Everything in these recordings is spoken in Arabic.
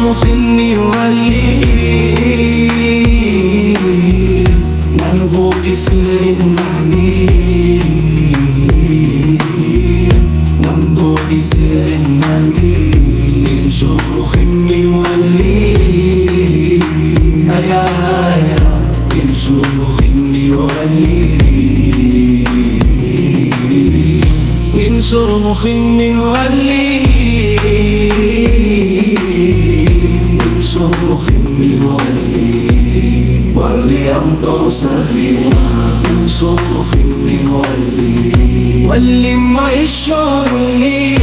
صرمخني والليل منبوط سر المهدي منبوط سر المهدي صرمخني والليل هيا هيا صرمخني والليل من صرمخني والليل صرمخني والليل واليمطر سريعا من صرمخني والليل واللما يشعرني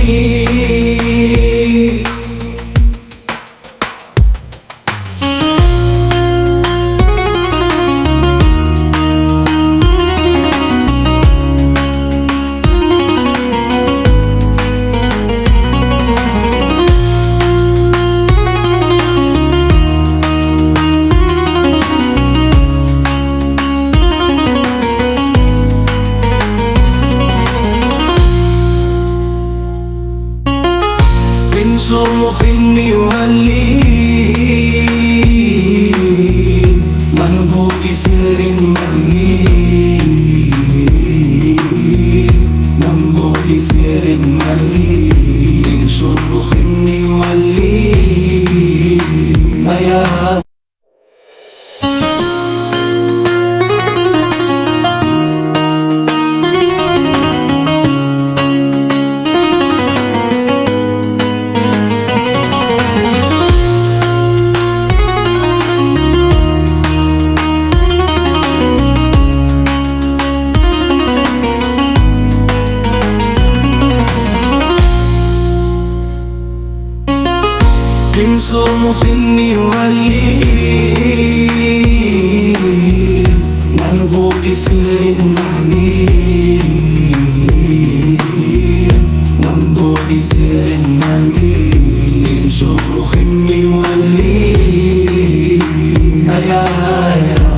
صرمخني والليل منبوط سر المهدي منبوط سر المهدي صرمخني والليل هيا من صرمخني والليل منبوط سر المهدي منبوط سر المهدي صرمخني والليل هيا هيا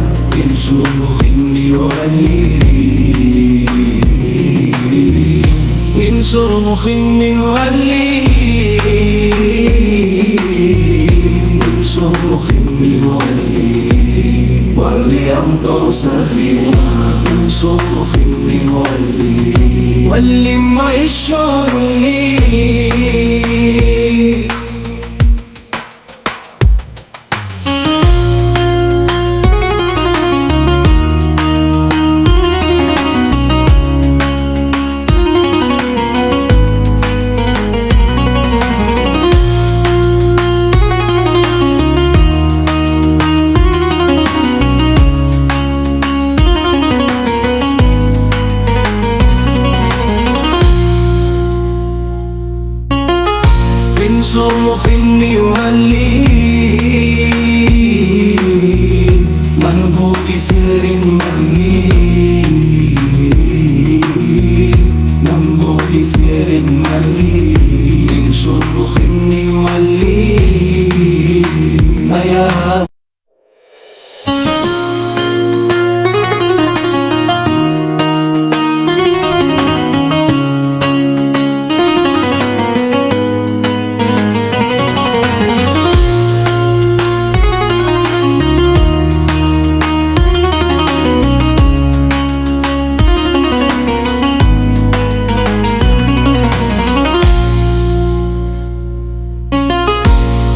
صرمخني والليل من صرمخني والليل صرمخني والليل واليمطر سريعا من صرمخني والليل واللما يشعرني صرمخني والليل منبوط سر المهدي منبوط سر المهدي صرمخني والليل هيا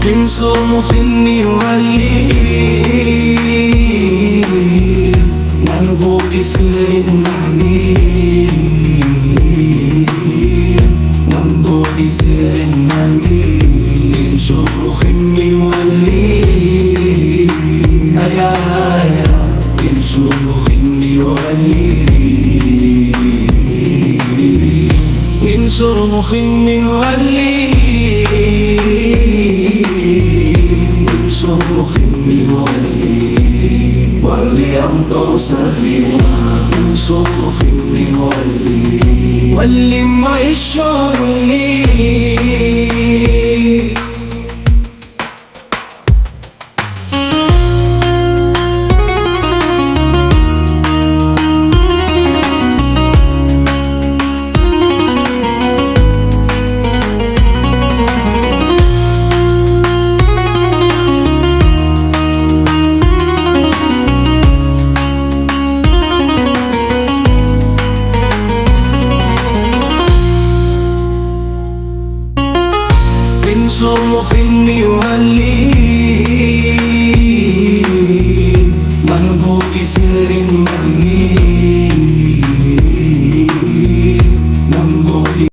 من صرمخني والليل منبوط سر المهدي منبوط سر المهدي صرمخني والليل هيا هيا صرمخني والليل من صرمخني والليل صرمخني والليل واليمطر سريعا من صرمخني والليل واللما يشعرني صرخ إني ولي